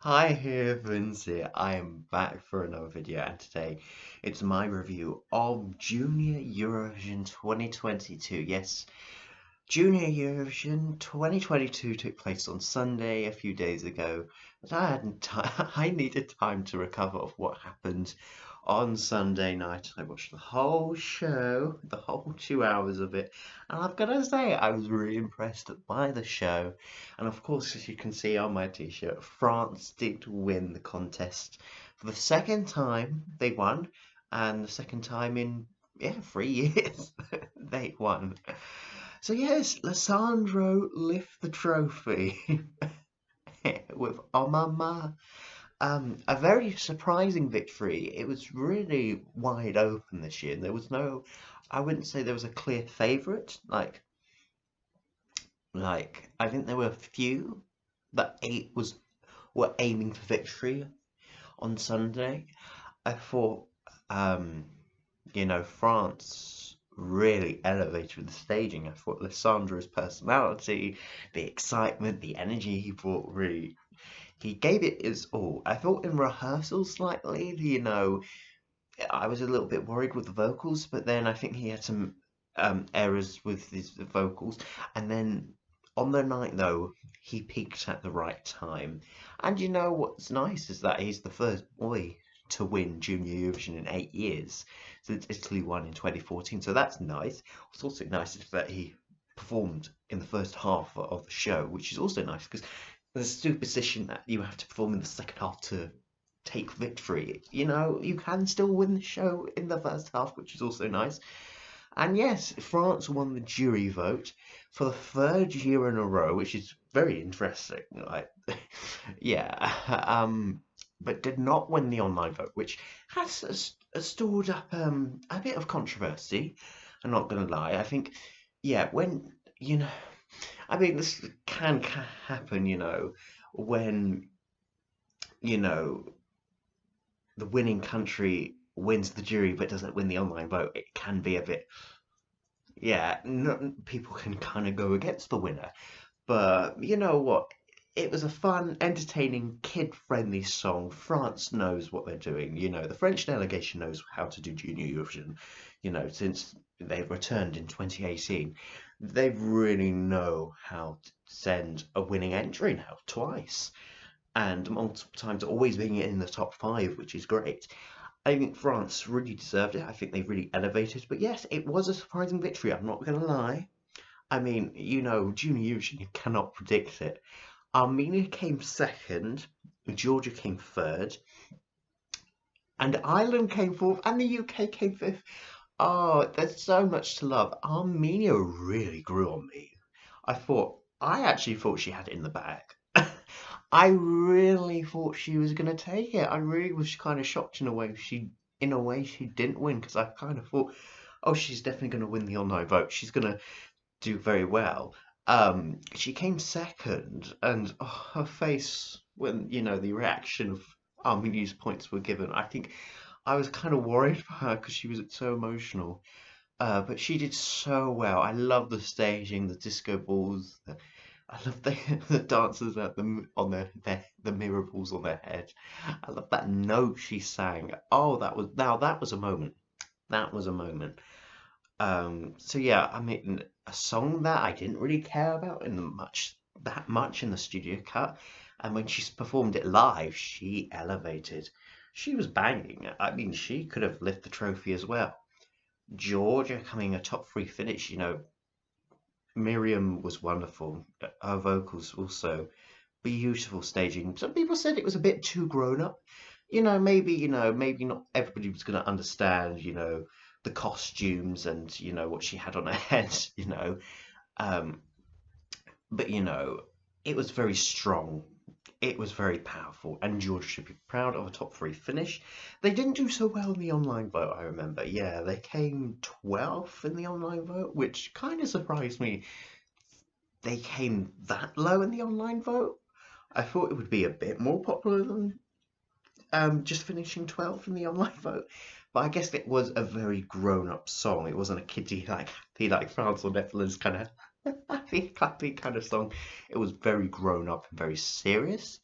Hi here, Finns here. I am back for another video, and today it's my review of Junior Eurovision 2022. Yes, Junior Eurovision 2022 took place on Sunday a few days ago, but I hadn't time. I needed time to recover of what happened on Sunday night. I watched the whole show, the whole 2 hours of it, and I've got to say I was really impressed by the show. And of course, as you can see on my t-shirt, France did win the contest for the second time. They won, and the second time in 3 years they won. So yes, Lissandro lift the trophy with Omama. A very surprising victory. It was really wide open this year. There was no, I wouldn't say there was a clear favourite. Like I think there were a few that eight was were aiming for victory on Sunday. I thought, um, France really elevated the staging. I thought Lissandra's personality, the excitement, the energy he brought really, he gave it his all. I thought in rehearsal slightly, I was a little bit worried with the vocals, but then I think he had some errors with his vocals. And then on the night, though, he peaked at the right time. And you know what's nice is that he's the first boy to win Junior Eurovision in 8 years since Italy won in 2014. So that's nice. What's also nice is that he performed in the first half of the show, which is also nice because there's a superstition that you have to perform in the second half to take victory. You can still win the show in the first half, which is also nice. And yes, France won the jury vote for the third year in a row, which is very interesting. Like, yeah, but did not win the online vote, which has stored up a bit of controversy. I'm not gonna lie. I think, yeah, when I mean, this can happen. When you know the winning country wins the jury but doesn't win the online vote, it can be a bit, yeah, no, people can kind of go against the winner. But you know what? It was a fun, entertaining, kid-friendly song. France knows what they're doing. The French delegation knows how to do Junior Eurovision. Since they've returned in 2018, they really know how to send a winning entry now twice and multiple times, always being in the top five, which is great. I think France really deserved it. I think they really elevated. But yes, it was a surprising victory. I'm not going to lie. I mean, Junior Eurovision, you cannot predict it. Armenia came second, Georgia came third, and Ireland came fourth, and the UK came fifth. Oh, there's so much to love. Armenia really grew on me. I actually thought she had it in the bag. I really thought she was gonna take it. I really was kind of shocked in a way she didn't win because I kind of thought, oh, she's definitely gonna win the online vote. She's gonna do very well. She came second, and her face when the reaction of Armenia's points were given. I think I was kind of worried for her because she was so emotional. But she did so well. I love the staging, the disco balls. I love the the dancers at on the mirror balls on their head. I love that note she sang. Oh, that was a moment. That was a moment. So yeah, I mean, a song that I didn't really care about that much in the studio cut, and when she performed it live, she elevated. She was banging. I mean, she could have lifted the trophy as well. Georgia coming a top three finish, Miriam was wonderful. Her vocals also beautiful staging. Some people said it was a bit too grown up. Maybe not everybody was going to understand, the costumes and, what she had on her head, Um, but, it was very strong. It was very powerful, and George should be proud of a top three finish. They didn't do so well in the online vote, I remember. Yeah, they came 12th in the online vote, which kind of surprised me. They came that low in the online vote. I thought it would be a bit more popular than just finishing 12th in the online vote. But I guess it was a very grown-up song. It wasn't a kiddie like Happy like France or Netherlands kind of happy clappy kind of song. It was very grown up and very serious.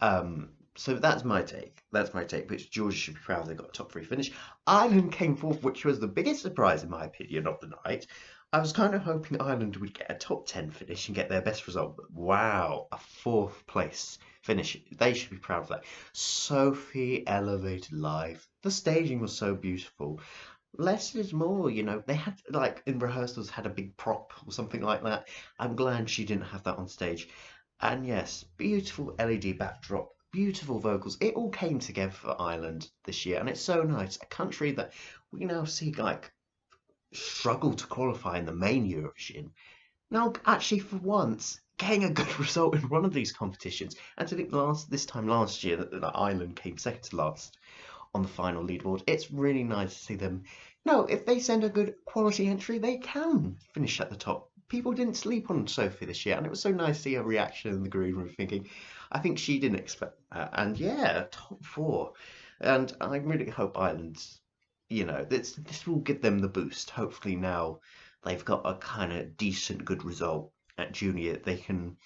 So that's my take. That's my take. Which Georgia should be proud they got a top three finish. Ireland came fourth, which was the biggest surprise in my opinion of the night. I was kind of hoping Ireland would get a top 10 finish and get their best result, but wow, a fourth place finish. They should be proud of that. Sophie elevated live. The staging was so beautiful. Less is more, They had, like, in rehearsals, had a big prop or something like that. I'm glad she didn't have that on stage. And yes, beautiful LED backdrop, beautiful vocals. It all came together for Ireland this year, and it's so nice. A country that we now see, like, struggle to qualify in the main Eurovision. Now, actually, for once, getting a good result in one of these competitions. And to think this time last year that Ireland came second to last on the final leaderboard. It's really nice to see them. No, if they send a good quality entry, they can finish at the top. People didn't sleep on Sophie this year, and it was so nice to see her reaction in the green room thinking, I think she didn't expect that. And yeah, top four. And I really hope Ireland's, this will give them the boost. Hopefully now they've got a kind of decent, good result at junior. They can,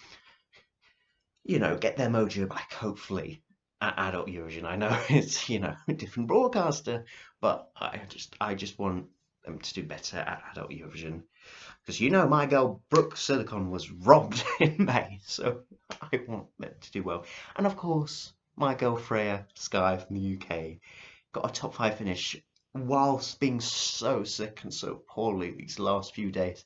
get their mojo back, hopefully, at adult Eurovision. I know it's, a different broadcaster, but I just want them to do better at adult Eurovision. Because my girl Brooke Silicon was robbed in May, so I want them to do well. And of course, my girl Freya Sky from the UK got a top five finish whilst being so sick and so poorly these last few days.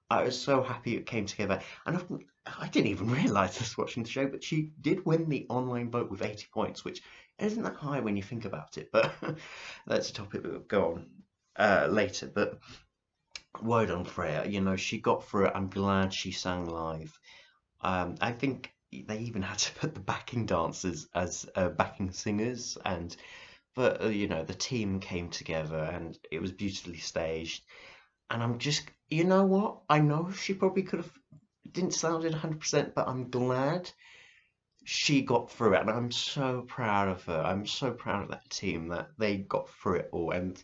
I was so happy it came together. And I didn't even realise this watching the show, but she did win the online vote with 80 points, which isn't that high when you think about it. But that's a topic that will go on later. But word on Freya, she got through it. I'm glad she sang live. I think they even had to put the backing dancers as backing singers, but the team came together and it was beautifully staged. And I'm just, you know what? I know she probably could have, didn't sound it 100%, but I'm glad she got through it. And I'm so proud of her. I'm so proud of that team that they got through it all. And,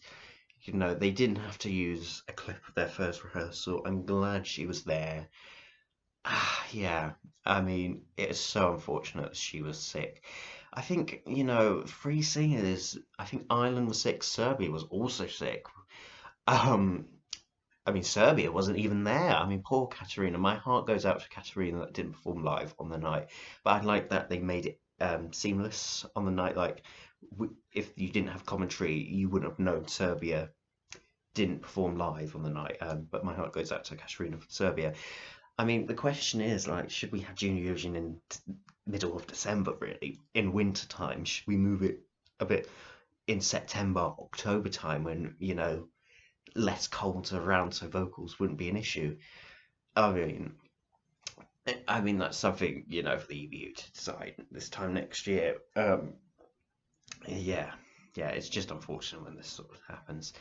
they didn't have to use a clip of their first rehearsal. I'm glad she was there. Yeah, I mean, it is so unfortunate she was sick. I think, three singers, I think Ireland was sick, Serbia was also sick. Um, I mean, Serbia wasn't even there. I mean, poor Katerina. My heart goes out to Katerina that didn't perform live on the night. But I like that they made it seamless on the night. Like, if you didn't have commentary, you wouldn't have known Serbia didn't perform live on the night. But my heart goes out to Katerina from Serbia. I mean, the question is, like, should we have Junior Eurovision in middle of December, really? In winter time? Should we move it a bit in September, October time when, less cold around so vocals wouldn't be an issue? I mean, that's something, for the EBU to decide this time next year. Yeah, it's just unfortunate when this sort of happens.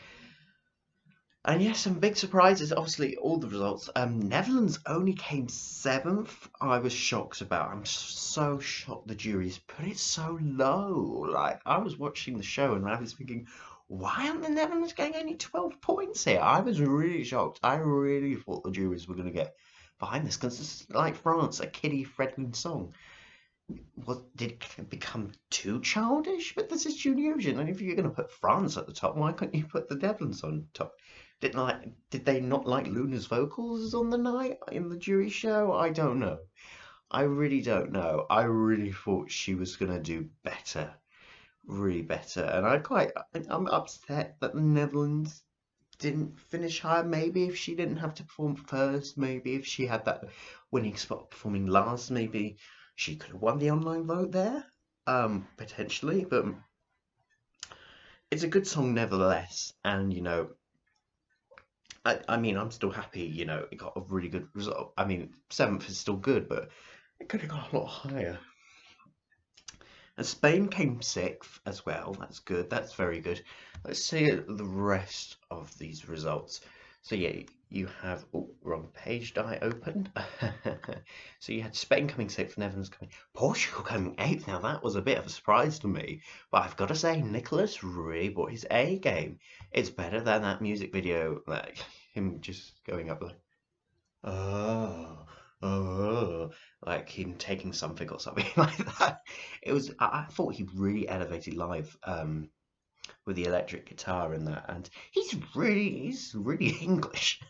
And yes, some big surprises. Obviously, all the results. Netherlands only came seventh. I was shocked about. I'm so shocked the jury's put it so low. Like, I was watching the show and I was thinking, why aren't the Netherlands getting only 12 points here? I was really shocked. I really thought the juries were going to get behind this because it's like France, a kiddie Fredlin song. Did it become too childish? But this is Junior Eurovision, and if you're going to put France at the top, why couldn't you put the Netherlands on top? Did they not like Luna's vocals on the night in the jury show? I don't know. I really don't know. I really thought she was going to do better, really better, and I'm upset that the Netherlands didn't finish higher. Maybe if she didn't have to perform first, maybe if she had that winning spot performing last, maybe she could have won the online vote there, potentially. But it's a good song nevertheless, and I mean, I'm still happy. It got a really good result. I mean, seventh is still good, but it could have got a lot higher. And Spain came sixth as well. That's good. That's very good. Let's see the rest of these results. So yeah, you have, oh, wrong page I opened. So you had Spain coming sixth, Netherlands coming, Portugal coming eighth. Now that was a bit of a surprise to me, but I've got to say Nicholas really brought his A game. It's better than that music video, like him just going up like, oh, oh, like him taking something or something like that. It was, I thought he really elevated live with the electric guitar and that, and he's really English.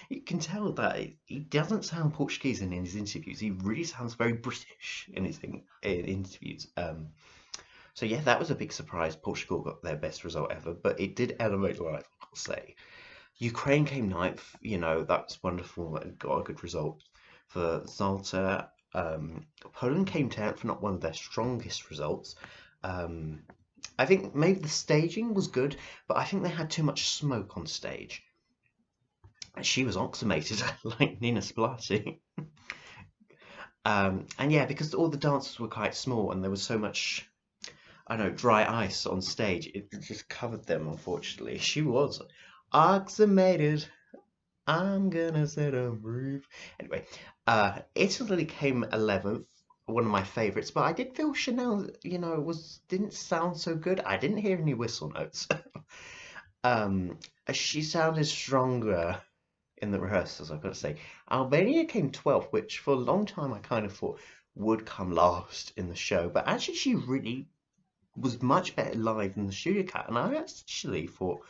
You can tell that he doesn't sound Portuguese in his interviews. He really sounds very British in his in interviews. So yeah, that was a big surprise. Portugal got their best result ever, but it did elevate live, I'll say. Ukraine came ninth. That's wonderful and got a good result for Zalta. Poland came 10th, not one of their strongest results. Um, I think maybe the staging was good, but I think they had too much smoke on stage. She was oxymated like Nina Splati. And yeah, because all the dancers were quite small and there was so much, I don't know, dry ice on stage, it just covered them, unfortunately. She was oxymated. I'm gonna set a roof. Anyway, Italy came 11th, one of my favorites, but I did feel Chanel, was didn't sound so good. I didn't hear any whistle notes. Um, she sounded stronger in the rehearsals, I've got to say. Albania came 12th, which for a long time I kind of thought would come last in the show, but actually she really was much better live than the studio cat, and I actually thought,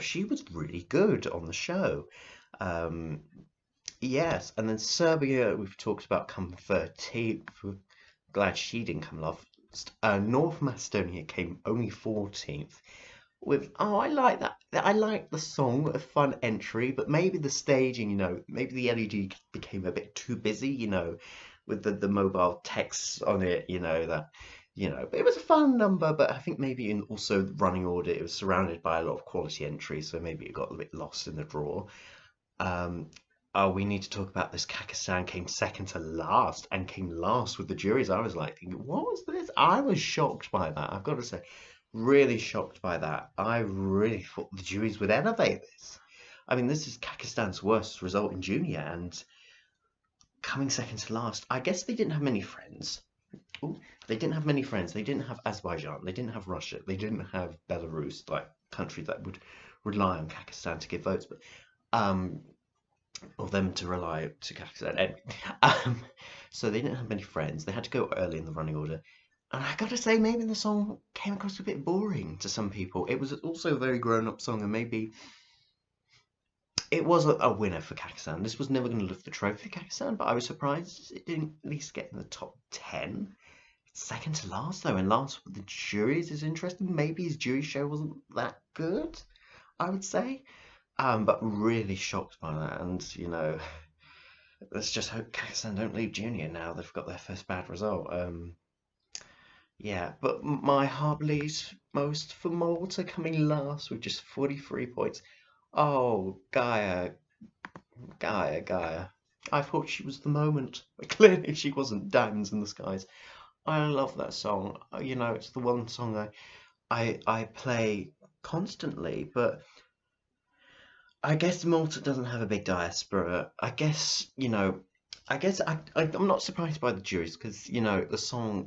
she was really good on the show. Um, yes, and then Serbia, we've talked about come 13th. We're glad she didn't come last. North Macedonia came only 14th. With I like that. I like the song, a fun entry, but maybe the staging, maybe the LED became a bit too busy, with the mobile texts on it, but it was a fun number, but I think maybe in also running order, it was surrounded by a lot of quality entries, so maybe it got a bit lost in the draw. Um, oh, we need to talk about this. Kakistan came second to last and came last with the juries. I was like thinking, what was this? I was shocked by that. I've got to say, really shocked by that. I really thought the juries would elevate this. I mean, this is Kakistan's worst result in junior and coming second to last. I guess they didn't have many friends. Ooh, they didn't have many friends. They didn't have Azerbaijan. They didn't have Russia. They didn't have Belarus, like countries that would rely on Kakistan to give votes. But um, or them to rely to Kazakhstan. Anyway, um, so they didn't have many friends. They had to go early in the running order. And I gotta say, maybe the song came across a bit boring to some people. It was also a very grown-up song, and maybe it was a winner for Kazakhstan. This was never going to lift the trophy for Kazakhstan, but I was surprised it didn't at least get in the top 10. Second to last, though, and last with the juries is interesting. Maybe his jury show wasn't that good, I would say. But really shocked by that, and let's just hope Kazakhstan don't leave junior now. They've got their first bad result. Yeah, but my heart bleeds most for Malta coming last with just 43 points. Oh, Gaia. I thought she was the moment, but clearly she wasn't. Diamonds in the Skies. I love that song. It's the one song I play constantly, but I guess Malta doesn't have a big diaspora. I'm not surprised by the juries because, the song,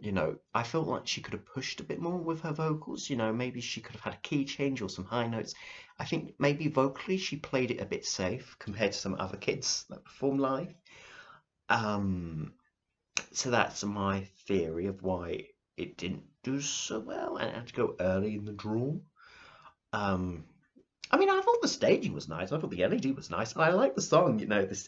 I felt like she could have pushed a bit more with her vocals. Maybe she could have had a key change or some high notes. I think maybe vocally she played it a bit safe compared to some other kids that perform live. Um, so that's my theory of why it didn't do so well and it had to go early in the draw. Um, I mean, I thought the staging was nice. I thought the LED was nice. I like the song, this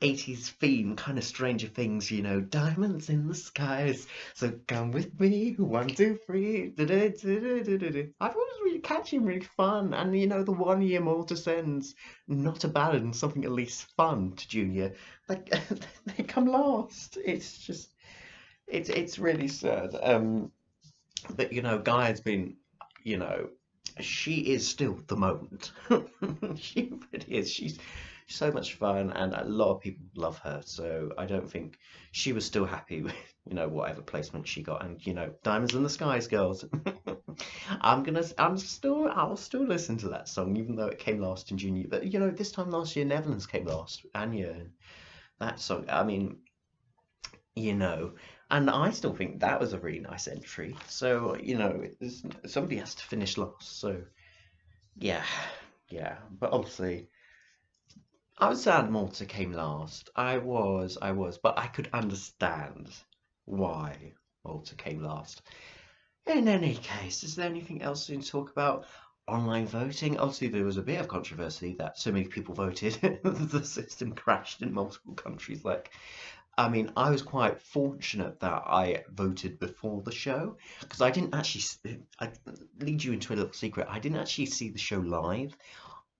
80s theme, kind of Stranger Things, diamonds in the skies. So come with me, one, two, three. Da-da-da-da-da-da-da. I thought it was really catchy and really fun. And, the 1 year Malta sends not a ballad and something at least fun to Junior. Like, they come last. It's just, it's really sad. But, Guy has been, you know, she is still the moment. She really is. She's so much fun, and a lot of people love her. So I don't think she was still happy with whatever placement she got. And Diamonds in the Skies, girls. I'll still listen to that song, even though it came last in junior. But this time last year, Netherlands came last. Anya, and that song. I mean, you know. And I still think that was a really nice entry. So, somebody has to finish last. So, yeah, yeah. But obviously, I was sad Malta came last. I was, but I could understand why Malta came last. In any case, is there anything else to talk about? Online voting? Obviously, there was a bit of controversy that so many people voted. The system crashed in multiple countries. I mean, I was quite fortunate that I voted before the show because I didn't actually. I lead you into a little secret. I didn't actually see the show live.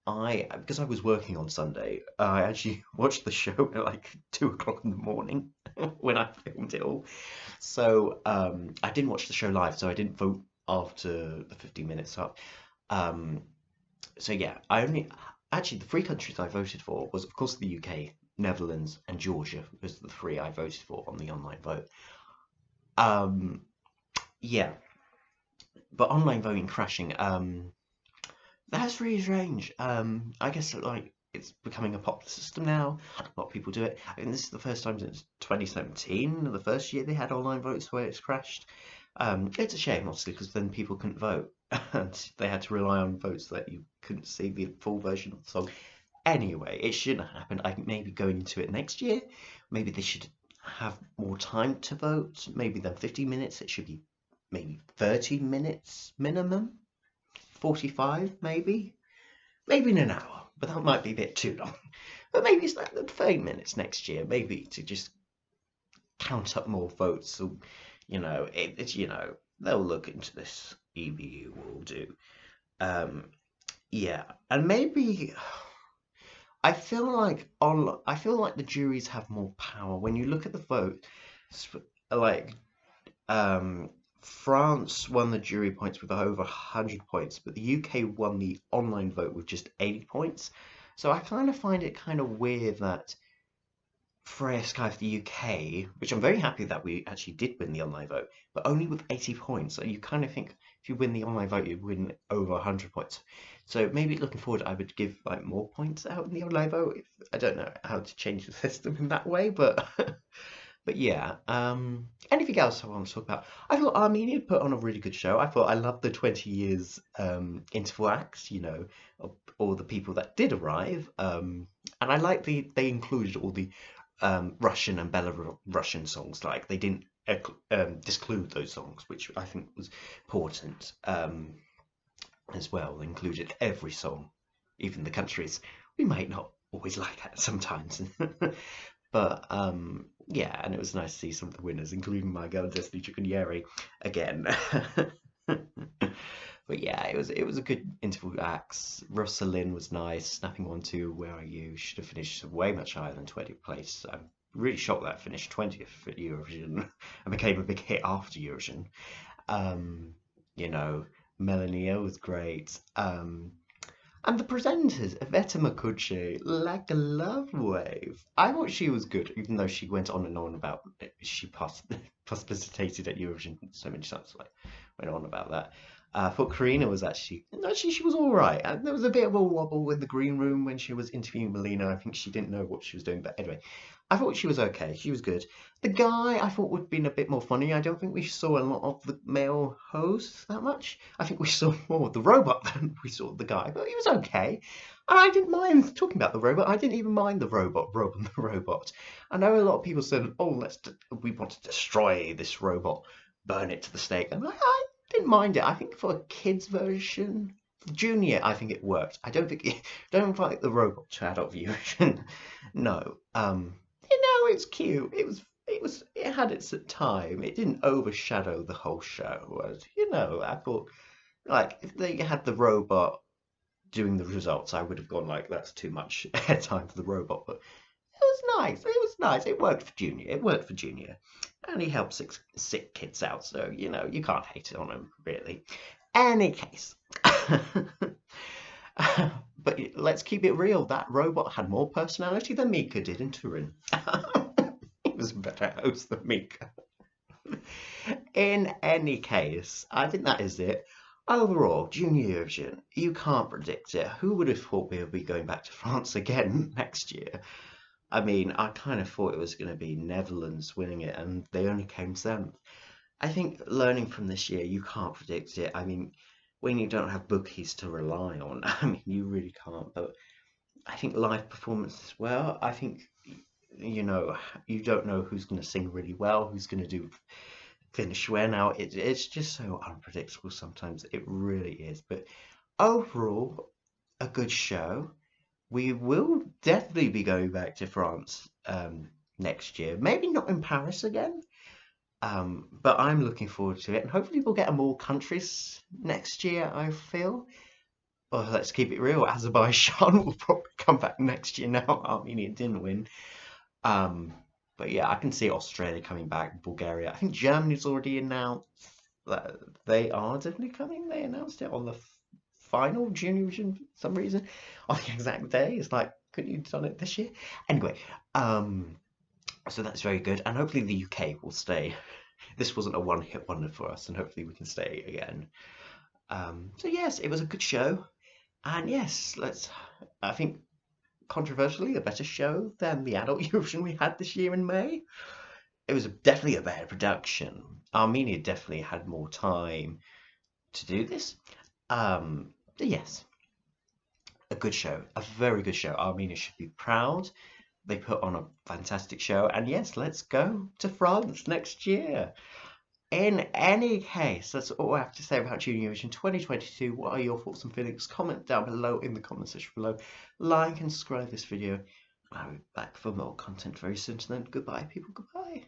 Because I was working on Sunday, I actually watched the show at like 2 o'clock in the morning when I filmed it all. So I didn't watch the show live, so I didn't vote after the 15 minutes up. Um, so yeah, I only actually the three countries I voted for was of course the UK, Netherlands, and Georgia was the three I voted for on the online vote. Um, yeah, but online voting crashing. That's really strange. I guess like it's becoming a popular system now. A lot of people do it. I think this is the first time since 2017, the first year they had online votes where it's crashed. It's a shame, obviously, because then people couldn't vote, and they had to rely on votes that you couldn't see the full version of the song. Anyway, it shouldn't have happened. I think maybe going into it next year, maybe they should have more time to vote. Maybe than 50 minutes, it should be maybe 30 minutes minimum. 45 maybe, maybe in an hour, but that might be a bit too long. But maybe it's like 30 minutes next year, maybe to just count up more votes. So, they'll look into this. EBU will do. Um, yeah, and maybe I feel like the juries have more power when you look at the vote. Like Um, France won the jury points with over 100 points, but the UK won the online vote with just 80 points. So I kind of find it kind of weird that Freya Sky for the UK, which I'm very happy that we actually did win the online vote, but only with 80 points. So you kind of think if you win the online vote, you win over 100 points. So maybe looking forward, I would give like more points out in the online vote. I don't know how to change the system in that way, but But yeah, anything else I want to talk about? I thought Armenia put on a really good show. I loved the 20 years interval acts, of all the people that did arrive. And I like they included all the Russian and Belarusian songs. Like they didn't disclude those songs, which I think was important as well. They included every song, even the countries we might not always like it sometimes. But yeah, and it was nice to see some of the winners, including my girl Destiny Chicken again. But yeah, it was a good interval acts. Rosalind was nice. Snapping 1-2, Where Are You? Should have finished way much higher than 20th place. I'm really shocked that I finished 20th at Eurovision and became a big hit after Eurovision. Um, you know, Melania was great. And the presenters, Iveta Makuche, like a love wave. I thought she was good, even though she went on and on about she participated at Eurovision so many times. Like went on about that. I thought Karina was actually she was all right. And there was a bit of a wobble in the green room when she was interviewing Melina. I think she didn't know what she was doing, but anyway, I thought she was okay. She was good. The guy I thought would have been a bit more funny. I don't think we saw a lot of the male hosts that much. I think we saw more of the robot than we saw the guy, but he was okay. And I didn't mind talking about the robot. I didn't even mind the robot, Rob and the robot. I know a lot of people said, "Oh, we want to destroy this robot, burn it to the stake." And I didn't mind it. I think for a kids version, Junior, I think it worked. I don't think don't like the robot to adult version. No. It's cute. It had its time. It didn't overshadow the whole show. I thought like if they had the robot doing the results, I would have gone like that's too much airtime for the robot. But it was nice. It was nice. It worked for Junior. It worked for Junior, and he helped sick kids out. So you can't hate it on him really. Any case. But let's keep it real. That robot had more personality than Mika did in Turin. He was a better host than Mika. In any case, I think that is it. Overall, Junior Eurovision, you can't predict it. Who would have thought we would be going back to France again next year? I mean, I kind of thought it was going to be Netherlands winning it, and they only came seventh. I think learning from this year, you can't predict it. I mean, when you don't have bookies to rely on, I mean, you really can't. But I think live performance as well. I think, you know, you don't know who's going to sing really well, who's going to do finish where now. It's just so unpredictable sometimes. It really is. But overall, a good show. We will definitely be going back to France next year. Maybe not in Paris again, but I'm looking forward to it. And hopefully we'll get more countries next year, I feel. Well, let's keep it real. Azerbaijan will probably come back next year now. Armenia didn't win. Um, but yeah, I can see Australia coming back, Bulgaria. I think Germany's already announced that they are definitely coming. They announced it on the final Junior Eurovision for some reason on the exact day. It's like, couldn't you have done it this year? Anyway, so that's very good, and hopefully the UK will stay. This wasn't a one-hit wonder for us, and hopefully we can stay again. So yes, it was a good show, and yes, let's. I think controversially a better show than the adult Eurovision we had this year in May. It was definitely a better production. Armenia definitely had more time to do this. Yes, a good show, a very good show. Armenia should be proud. They put on a fantastic show, and yes, let's go to France next year. In any case, that's all I have to say about Junior Eurovision 2022. What are your thoughts and feelings? Comment down below in the comment section below. Like and subscribe this video. I'll be back for more content very soon. So then, goodbye, people. Goodbye.